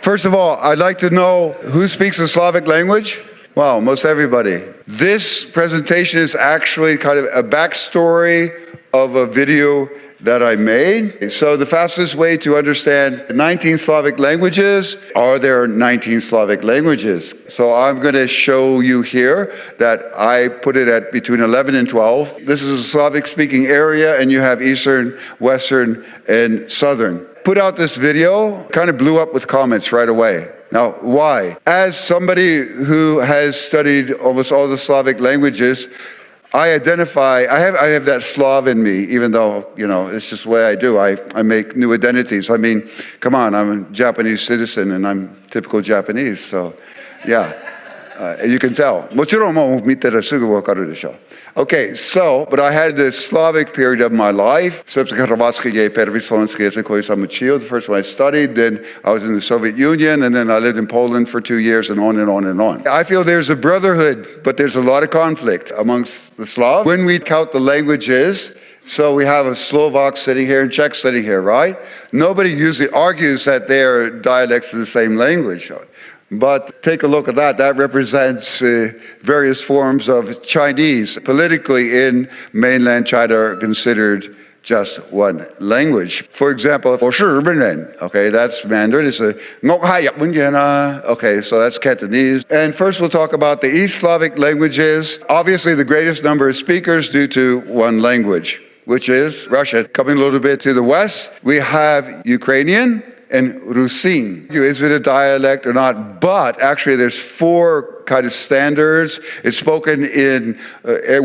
First of all, I'd like to know who speaks the Slavic language? Wow, most everybody. This presentation is actually kind of a backstory of a video that I made. So the fastest way to understand 19 Slavic languages, are there 19 Slavic languages? So I'm going to show you here that I put it at between 11 and 12. This is a Slavic speaking area, and you have Eastern, Western, and Southern. Put out this video, kind of blew up with comments right away. Now, why? As somebody who has studied almost all the Slavic languages, I have that Slav in me, even though, it's just the way I do. I make new identities. I mean, come on, I'm a Japanese citizen and I'm typical Japanese, so yeah, you can tell. Okay, but I had the Slavic period of my life. The first one I studied, then I was in the Soviet Union, and then I lived in Poland for 2 years, and on and on and on. I feel there's a brotherhood, but there's a lot of conflict amongst the Slavs. When we count the languages, so we have a Slovak sitting here and Czech sitting here, right? Nobody usually argues that they're dialects of the same language. But take a look at that. That represents various forms of Chinese. Politically, in mainland China are considered just one language. For example, Serbian, okay, that's Mandarin. It's okay, so that's Cantonese. And first we'll talk about the East Slavic languages. Obviously, the greatest number of speakers due to one language, which is Russian. Coming a little bit to the west, we have Ukrainian and Rusyn. Is it a dialect or not? But actually there's 4 kind of standards. It's spoken in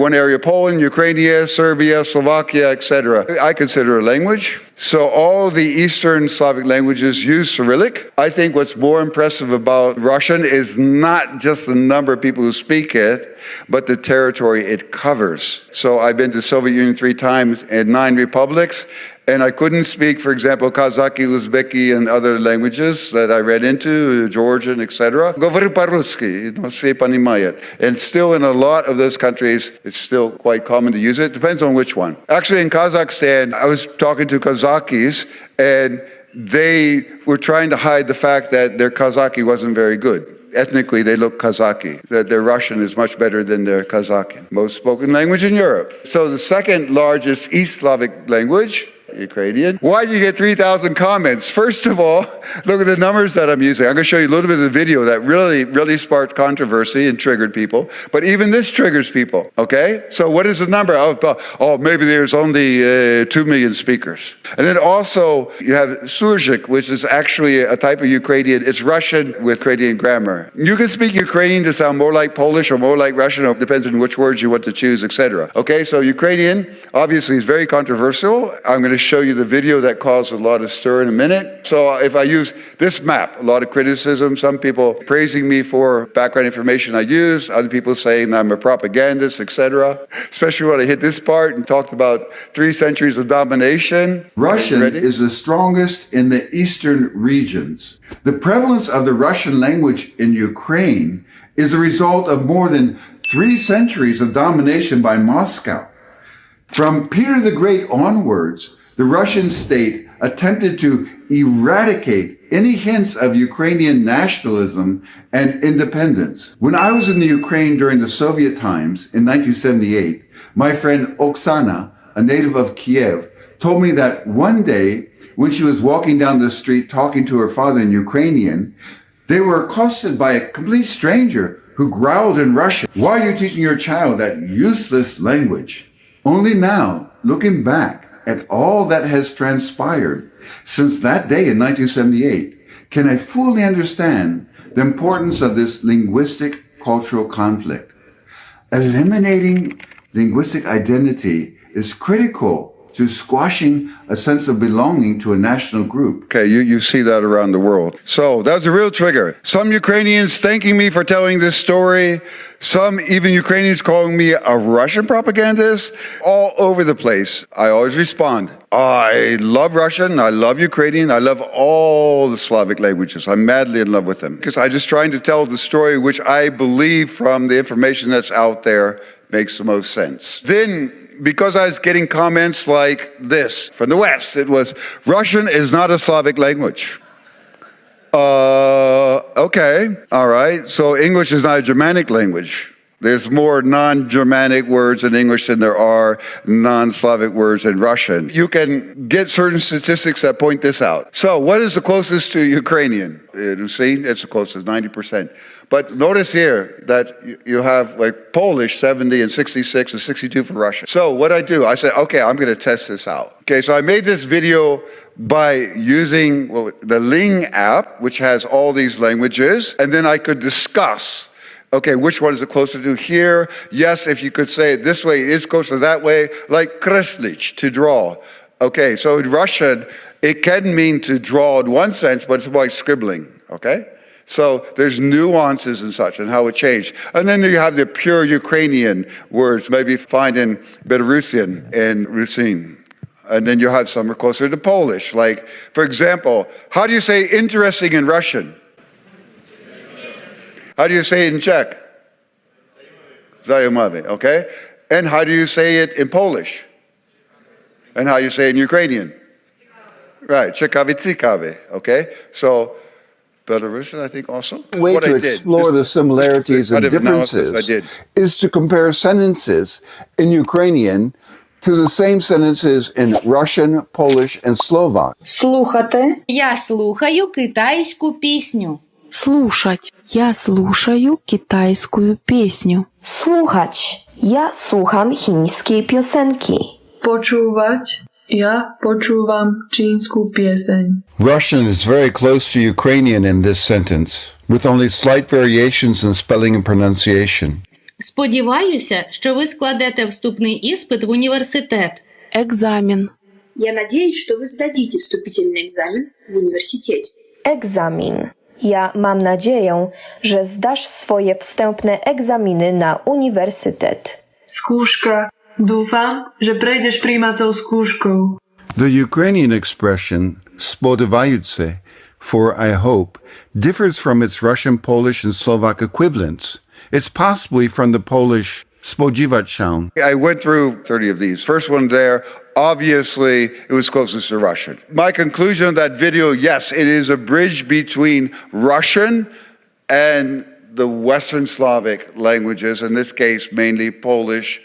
one area, Poland, Ukraine, Serbia, Slovakia, etc. I consider a language. So all the Eastern Slavic languages use Cyrillic. I think what's more impressive about Russian is not just the number of people who speak it, but the territory it covers. So I've been to the Soviet Union 3 times and 9 republics, and I couldn't speak, for example, Kazakh, Uzbeki, and other languages that I read into, Georgian, etc. Говорю по-русски, все понимают. And still in a lot of those countries, it's still quite common to use it. Depends on which one. Actually, in Kazakhstan, I was talking to Kazakhis, and they were trying to hide the fact that their Kazakhi wasn't very good. Ethnically, they look Kazakhi. That their Russian is much better than their Kazakhian. Most spoken language in Europe. So the second largest East Slavic language, Ukrainian. Why do you get 3,000 comments? First of all, look at the numbers that I'm using. I'm going to show you a little bit of the video that really sparked controversy and triggered people. But even this triggers people, okay? So what is the number? Oh, maybe there's only 2 million speakers. And then also you have Surjik, which is actually a type of Ukrainian. It's Russian with Ukrainian grammar. You can speak Ukrainian to sound more like Polish or more like Russian. It depends on which words you want to choose, etc. Okay, so Ukrainian obviously is very controversial. I'm going to show you the video that caused a lot of stir in a minute. So if I use this map, a lot of criticism, some people praising me for background information I use, other people saying I'm a propagandist, etc. Especially when I hit this part and talked about 3 centuries of domination. Russian is the strongest in the eastern regions. The prevalence of the Russian language in Ukraine is a result of more than 3 centuries of domination by Moscow. From Peter the Great onwards, the Russian state attempted to eradicate any hints of Ukrainian nationalism and independence. When I was in the Ukraine during the Soviet times in 1978, my friend Oksana, a native of Kiev, told me that one day when she was walking down the street talking to her father in Ukrainian, they were accosted by a complete stranger who growled in Russian, "Why are you teaching your child that useless language?" Only now, looking back at all that has transpired since that day in 1978, can I fully understand the importance of this linguistic cultural conflict. Eliminating linguistic identity is critical to squashing a sense of belonging to a national group. Okay, you see that around the world. So that was a real trigger. Some Ukrainians thanking me for telling this story. Some even Ukrainians calling me a Russian propagandist. All over the place. I always respond. I love Russian. I love Ukrainian. I love all the Slavic languages. I'm madly in love with them. Because I'm just trying to tell the story which I believe from the information that's out there makes the most sense. Then, because I was getting comments like this from the West, it was, Russian is not a Slavic language. Okay, all right. So English is not a Germanic language. There's more non-Germanic words in English than there are non-Slavic words in Russian. You can get certain statistics that point this out. So what is the closest to Ukrainian? You see, it's the closest, 90%. But notice here that you have like Polish, 70 and 66 and 62 for Russian. So what I do, I said, okay, I'm going to test this out. Okay, so I made this video by using the Ling app, which has all these languages, and then I could discuss, okay, which one is it closer to here? Yes, if you could say it this way, it's closer that way, like kreslich, to draw. Okay, so in Russian, it can mean to draw in one sense, but it's more like scribbling, okay? So there's nuances and such and how it changed. And then you have the pure Ukrainian words, maybe find in Belarusian and Rusyn. And then you have some are closer to Polish. Like, for example, how do you say interesting in Russian? How do you say it in Czech? Zajímavý, okay? And how do you say it in Polish? And how do you say it in Ukrainian? Right, ciekawy, okay? So, Belarusian, I think, also. Way to explore the similarities and differences is to compare sentences in Ukrainian to the same sentences in Russian, Polish, and Slovak. Слухати. Я слухаю китайську пісню. Слушать. Я слушаю китайскую песню. Słuchać. Ja słucham chińskiej piosenki. Почувати. Я почувам чínskú pieseň. Russian is very close to Ukrainian in this sentence, with only slight variations in spelling and pronunciation. Сподіваюся, що ви складете вступний іспит в університет. Экзамен. Я надеюсь, что вы сдадите вступительный экзамен в университете. Egzamin. Ja mam nadzieję, że zdasz swoje wstępne egzaminy na uniwersytet. Skúška. Dúfam, že prejdeš prijímacou skúškou. The Ukrainian expression spodivayutse, for I hope, differs from its Russian, Polish, and Slovak equivalents. It's possibly from the Polish spodziewać się. I went through 30 of these. First one there, obviously, it was closest to Russian. My conclusion of that video, yes, it is a bridge between Russian and the Western Slavic languages, in this case, mainly Polish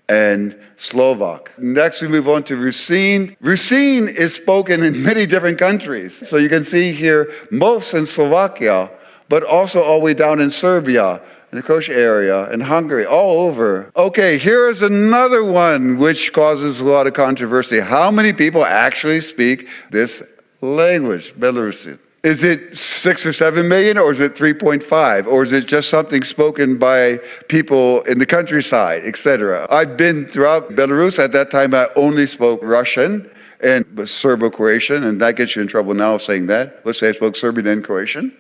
and Slovak. Next, we move on to Rusyn. Rusyn is spoken in many different countries. So you can see here, most in Slovakia, but also all the way down in Serbia, in the Croatian area, in Hungary, all over. Okay, here is another one which causes a lot of controversy. How many people actually speak this language, Belarusian? Is it 6 or 7 million, or is it 3.5? Or is it just something spoken by people in the countryside, etc.? I've been throughout Belarus. At that time, I only spoke Russian and Serbo-Croatian, and that gets you in trouble now saying that. Let's say I spoke Serbian and Croatian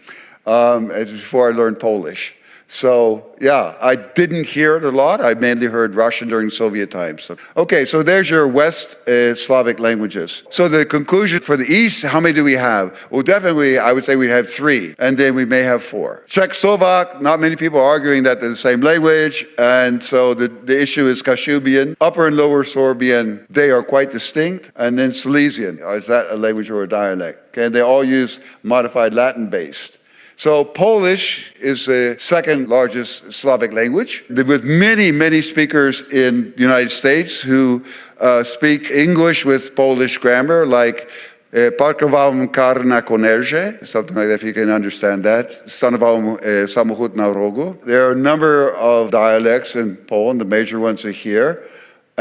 before I learned Polish. So, yeah, I didn't hear it a lot. I mainly heard Russian during Soviet times. So there's your West Slavic languages. So the conclusion for the East, how many do we have? Well, definitely, I would say we have 3, and then we may have 4. Czech, Slovak, not many people are arguing that they're the same language, and so the issue is Kashubian. Upper and Lower Sorbian, they are quite distinct, and then Silesian, is that a language or a dialect? Okay, they all use modified Latin-based. So Polish is the second largest Slavic language, with many, many speakers in the United States who speak English with Polish grammar, like parkowałem kar na konerze, something like that, if you can understand that. Stanowałem samochód na rogu. There are a number of dialects in Poland. The major ones are here.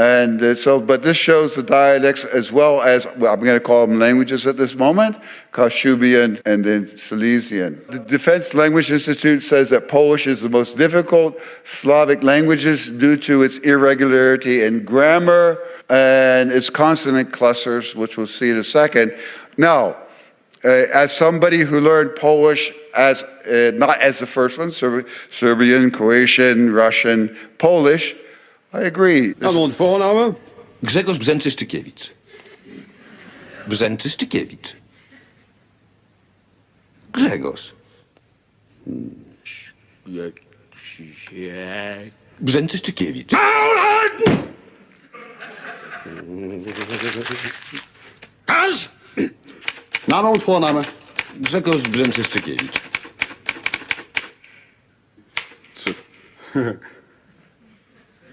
And but this shows the dialects as well as, well, I'm going to call them languages at this moment, Kashubian and then Silesian. The Defense Language Institute says that Polish is the most difficult Slavic languages due to its irregularity in grammar and its consonant clusters, which we'll see in a second. Now, as somebody who learned Polish as not as the first one, Serbian, Croatian, Russian, Polish, I agree. Mijn voornaam? Grzegorz Brzęczyszczykiewicz. Brzęczyszczykiewicz. Grzegorz. Brzęczyszczykiewicz. Naam en voornaam? Grzegorz Brzęczyszczykiewicz.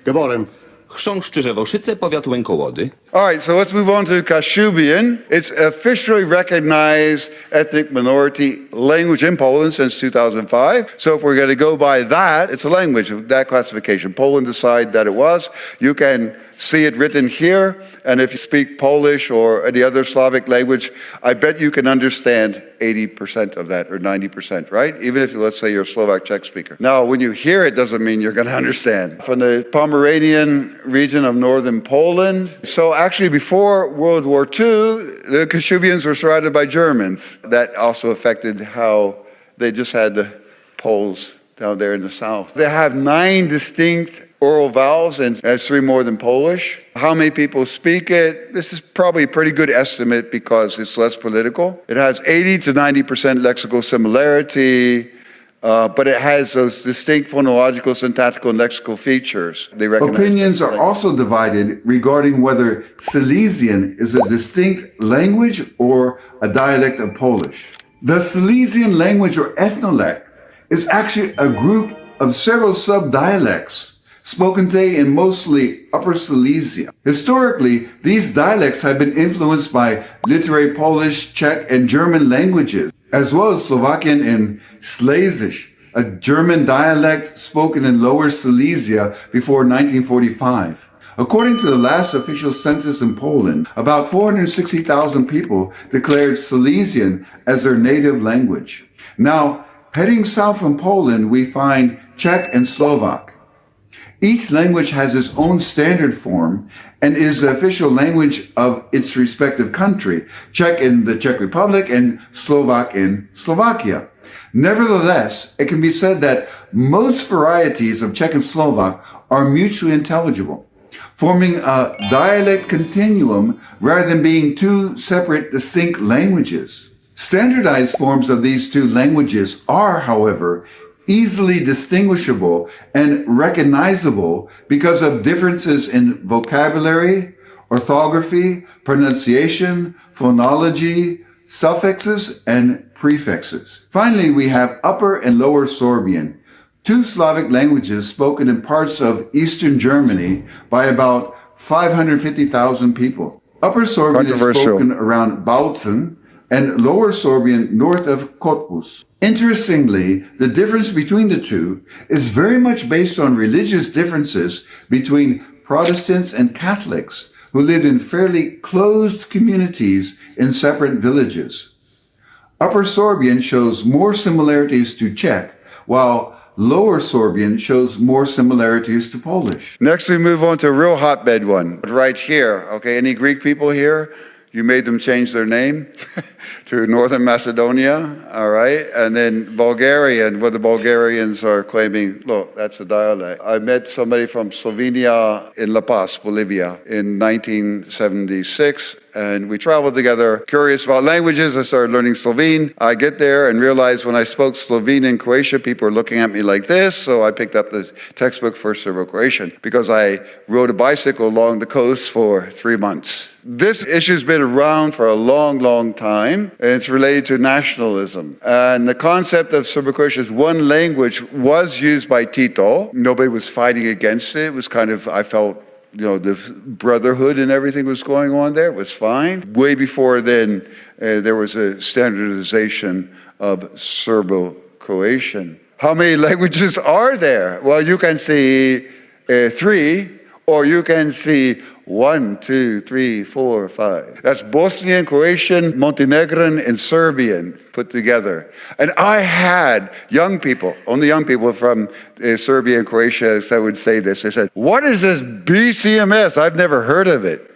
Geboren. Chrząszcz Czyżewoszyce, powiat Łękołody. All right, so let's move on to Kashubian. It's officially recognized ethnic minority language in Poland since 2005. So if we're going to go by that, it's a language, that classification. Poland decided that it was. You can see it written here. And if you speak Polish or any other Slavic language, I bet you can understand 80% of that or 90%, right? Even if, let's say, you're a Slovak Czech speaker. Now, when you hear it, doesn't mean you're going to understand. From the Pomeranian region of northern Poland. So actually, before World War II, the Kashubians were surrounded by Germans. That also affected how they just had the Poles down there in the south. They have 9 distinct oral vowels, and that's 3 more than Polish. How many people speak it? This is probably a pretty good estimate because it's less political. It has 80 to 90% lexical similarity, but it has those distinct phonological, syntactical, and lexical features. They recognize. Opinions are also divided regarding whether Silesian is a distinct language or a dialect of Polish. The Silesian language or ethnolect is actually a group of several sub-dialects spoken today in mostly Upper Silesia. Historically, these dialects have been influenced by literary Polish, Czech, and German languages, as well as Slovakian and Slavic, a German dialect spoken in Lower Silesia before 1945. According to the last official census in Poland, about 460,000 people declared Silesian as their native language. Now, heading south from Poland, we find Czech and Slovak. Each language has its own standard form and is the official language of its respective country, Czech in the Czech Republic and Slovak in Slovakia. Nevertheless, it can be said that most varieties of Czech and Slovak are mutually intelligible, forming a dialect continuum rather than being 2 separate, distinct languages. Standardized forms of these 2 languages are, however, easily distinguishable and recognizable because of differences in vocabulary, orthography, pronunciation, phonology, suffixes, and prefixes. Finally, we have Upper and Lower Sorbian, 2 Slavic languages spoken in parts of Eastern Germany by about 550,000 people. Upper Sorbian is spoken around Bautzen, and Lower Sorbian north of Cottbus. Interestingly, the difference between the 2 is very much based on religious differences between Protestants and Catholics who lived in fairly closed communities in separate villages. Upper Sorbian shows more similarities to Czech, while Lower Sorbian shows more similarities to Polish. Next, we move on to a real hotbed one, right here. Okay, any Greek people here? You made them change their name to Northern Macedonia, all right? And then Bulgarian, where the Bulgarians are claiming, look, that's a dialect. I met somebody from Slovenia in La Paz, Bolivia, in 1976, and we traveled together, curious about languages. I started learning Slovene. I get there and realize when I spoke Slovene in Croatia, people are looking at me like this, so I picked up the textbook for Serbo-Croatian because I rode a bicycle along the coast for 3 months. This issue's been around for a long, long time, and it's related to nationalism. And the concept of Serbo-Croatian as one language was used by Tito. Nobody was fighting against it. It was kind of, I felt, the brotherhood and everything was going on there. It was fine. Way before then, there was a standardization of Serbo-Croatian. How many languages are there? Well, you can see 3, or you can see 1, 2, 3, 4, 5. That's Bosnian, Croatian, Montenegrin, and Serbian put together. And I had young people, only young people from Serbia and Croatia that would say this. They said, what is this BCMS? I've never heard of it.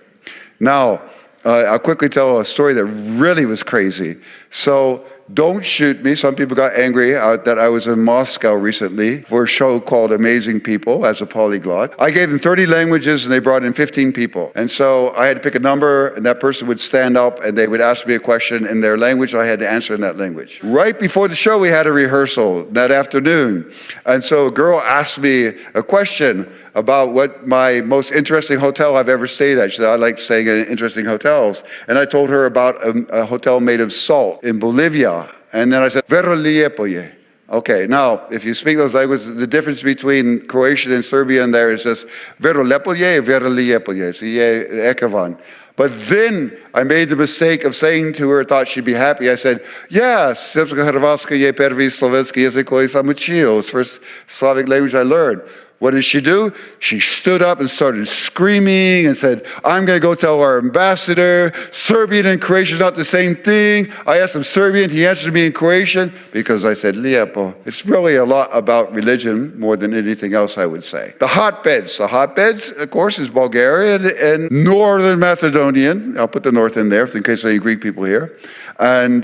Now, I'll quickly tell a story that really was crazy. So, don't shoot me. Some people got angry that I was in Moscow recently for a show called Amazing People as a polyglot. I gave them 30 languages and they brought in 15 people. And so I had to pick a number and that person would stand up and they would ask me a question in their language. I had to answer in that language. Right before the show, we had a rehearsal that afternoon. And so a girl asked me a question about what my most interesting hotel I've ever stayed at. She said, I like staying in interesting hotels. And I told her about a hotel made of salt in Bolivia. And then I said, veroliepoje. Okay, now, if you speak those languages, the difference between Croatian and Serbian there is just verolepolje and veroliepoje. So yeah, ekevan. But then I made the mistake of saying to her, thought she'd be happy. I said, yeah, srpska, hrvatska je prvi slovenski jezik koji sam učio. It's the first Slavic language I learned. What did she do? She stood up and started screaming and said, I'm going to go tell our ambassador. Serbian and Croatian is not the same thing. I asked him Serbian. He answered me in Croatian because I said, Lijepo. It's really a lot about religion more than anything else, I would say. The hotbeds. The hotbeds, of course, is Bulgarian and Northern Macedonian. I'll put the north in there in case there are any Greek people here. And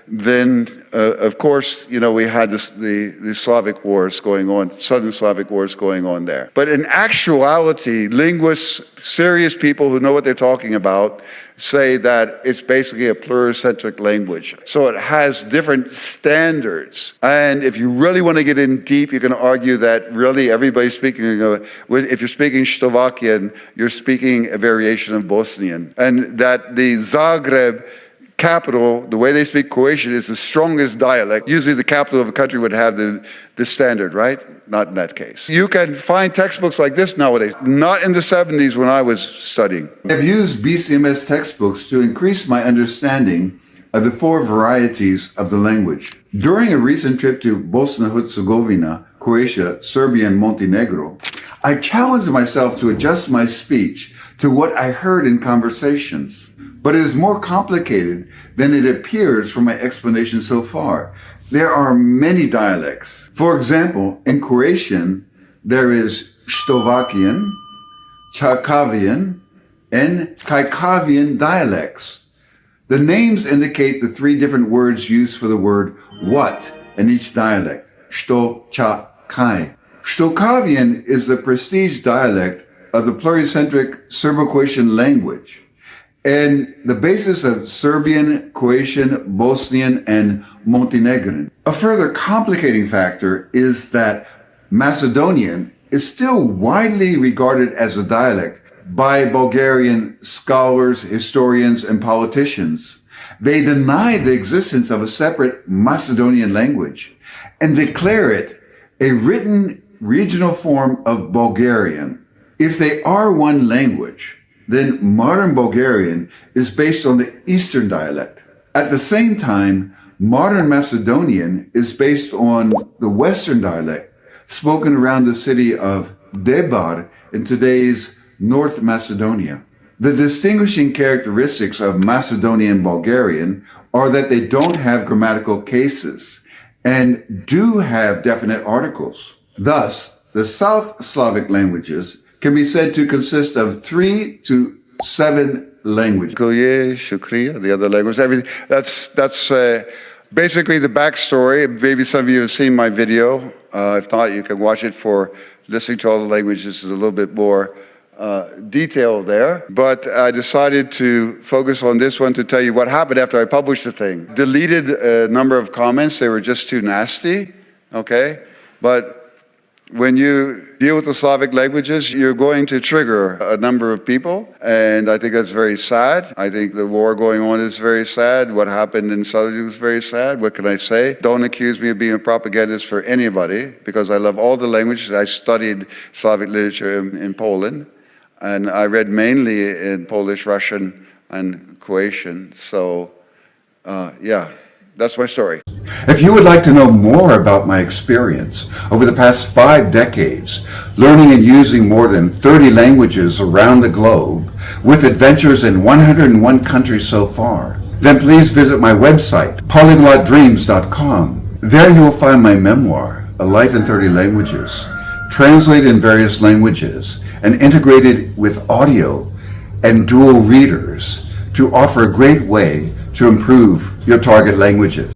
then, of course, you know, we had the Slavic wars going on, Southern Slavic wars going on there. But in actuality, linguists, serious people who know what they're talking about, say that it's basically a pluricentric language. So it has different standards. And if you really want to get in deep, you can argue that really everybody's speaking, if you're speaking Slovakian, you're speaking a variation of Bosnian. And that the Zagreb capital, the way they speak Croatian, is the strongest dialect. Usually the capital of a country would have the standard, right? Not in that case. You can find textbooks like this nowadays, not in the 70s when I was studying. I've used BCMS textbooks to increase my understanding of the four varieties of the language. During a recent trip to Bosnia and Herzegovina, Croatia, Serbia, and Montenegro, I challenged myself to adjust my speech to what I heard in conversations. But it is more complicated than it appears from my explanation so far. There are many dialects. For example, in Croatian, there is Slovakian, Chakavian, and Kajkavian dialects. The names indicate the three different words used for the word what in each dialect. Sto, cha, kai. Slovakian is the prestige dialect of the pluricentric Serbo-Croatian language, and the basis of Serbian, Croatian, Bosnian, and Montenegrin. A further complicating factor is that Macedonian is still widely regarded as a dialect by Bulgarian scholars, historians, and politicians. They deny the existence of a separate Macedonian language and declare it a written regional form of Bulgarian. If they are one language, then modern Bulgarian is based on the Eastern dialect. At the same time, modern Macedonian is based on the Western dialect spoken around the city of Debar in today's North Macedonia. The distinguishing characteristics of Macedonian Bulgarian are that they don't have grammatical cases and do have definite articles. Thus, the South Slavic languages can be said to consist of 3 to 7 languages. Shukriya, the other language, everything. That's basically the backstory. Maybe some of you have seen my video. If not, you can watch it for listening to all the languages. There's a little bit more detail there. But I decided to focus on this one to tell you what happened after I published the thing. Deleted a number of comments. They were just too nasty, okay? But when you deal with the Slavic languages, you're going to trigger a number of people, and I think that's very sad. I think the war going on is very sad. What happened in Silesian is very sad. What can I say? Don't accuse me of being a propagandist for anybody, because I love all the languages. I studied Slavic literature in Poland, and I read mainly in Polish, Russian, and Croatian. So, yeah, that's my story. If you would like to know more about my experience over the past 5 decades, learning and using more than 30 languages around the globe, with adventures in 101 countries so far, then please visit my website, polyglotdreams.com. There you will find my memoir, A Life in 30 Languages, translated in various languages and integrated with audio and dual readers to offer a great way to improve your target languages.